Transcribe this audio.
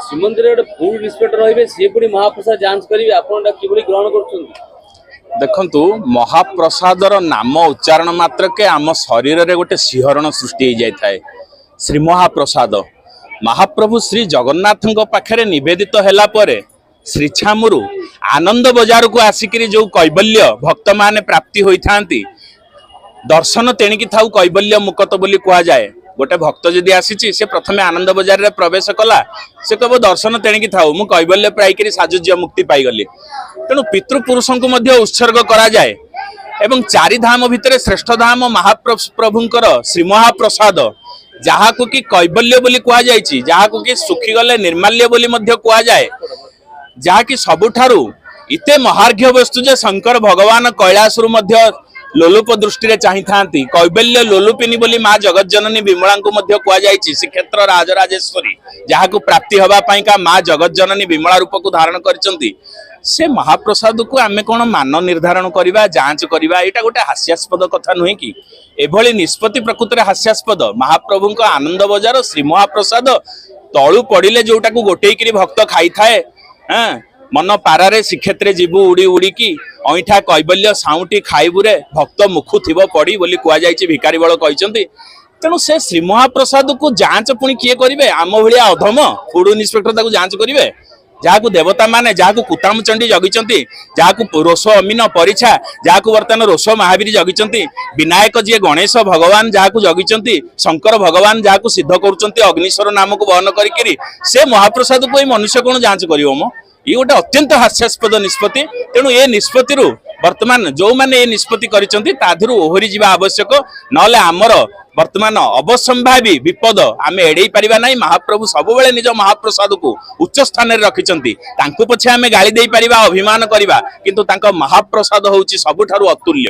ଶ୍ରୀମନ୍ଦିର ଗୋଟେ ଫୁଲ୍ ରିସ୍ପେକ୍ଟ ରହିବେ ସିଏ ପୁଣି ମହାପ୍ରସାଦ ଯାଞ୍ଚ କରିବେ ଆପଣ କିଭଳି ଗ୍ରହଣ କରୁଛନ୍ତି? देखंतु महाप्रसादर नाम उच्चारण मात्रके आम शरीर रे गोटे शिहरण सृष्टि हो जाए। श्री महाप्रसाद महाप्रभु श्री जगन्नाथ पाखे निवेदित हैला परे श्री छामुरु आनंद बजार को आसिक जो कैबल्य भक्त माने प्राप्ति होता दर्शन तेणिकी थाउ कैबल्य मुकत बोली कह जाए। गोटे भक्त जदि आसी से प्रथमे आनंद बजार रे प्रवेश कला से कह दर्शन तेणिकी थाउ मु कैबल्य पाइक साजुज्य मुक्ति पाईगली। तेणु पितृपुरुषों को मध्य उत्सर्ग करा जाए एवं चारि धाम भितर श्रेष्ठ धाम महाप्रभुंकर श्री महाप्रसाद जहाँ को कि कैबल्य बोली कह जाए, जहाँ को कि सुखी गले निर्माल्य बोली मध्य कह जाए, जहाँ कि सबुठारु इते महार्घ्य वस्तु जे शंकर भगवान कैलासरु मध्य लोलुप दृष्टि रे चाहि थांती कैबल्य लोलुपिनी बोली माँ जगत जननी विमला को मध्य कह जाए। श्रीक्षेत्र राजराजेश्वरी जहाँ को प्राप्ति हवा पाई का माँ जगत जननी विमला रूप को धारण करचंती से महाप्रसाद को आमे कौन मान निर्धारण करवा जांच करवा यहाँ गोटे हास्यास्पद कथा नुहे कि एभली निष्पत्ति प्रकृति में हास्यास्पद। महाप्रभु आनंद बजार श्री महाप्रसाद तलु पड़े जोटा को गोटेक भक्त खाई थाए मन पारे श्रीक्षेत्र जीवु उड़ी उड़ीकी अईठा कैबल्य साउटी खाइबुरे भक्त मुखु थी पड़ी बोली कह जाए भिकारी बल कहते। तेणु से श्री महाप्रसाद को जांच पुणी किए करेंगे आम भाया अधम फूड इन्स्पेक्टर जांच करेंगे जहाँ को देवता माने जहाँ को कुताम चंडी जगिचंती जहाँ को रोष अमीन परिछा जहाँ को बर्तमान रोष महावीर जगिचंती विनायक जी गणेश भगवान जहाँ को जगिचंती शंकर भगवान जहाँ को सिद्ध करुचंती अग्निश्वर नाम को बहन करी से महाप्रसाद को मनुष्य कौन जांच करिवो ये गोटे अत्यंत हास्यास्पद निष्पत्ति। तेणु ये निष्पत्ति वर्तमान जो मैंने ये निष्पत्ति कर ओहरी जावा आवश्यक नले आमर वर्तमान अवसंभावी विपद आम एड़े पारिबा नहीं। महाप्रभु सबुबले निज महाप्रसाद को उच्च स्थान में रखिंट पछे आम गाली दे पारिबा अभिमान करवा किंतु तांका महाप्रसाद होउची सबुठारु अतुल्य।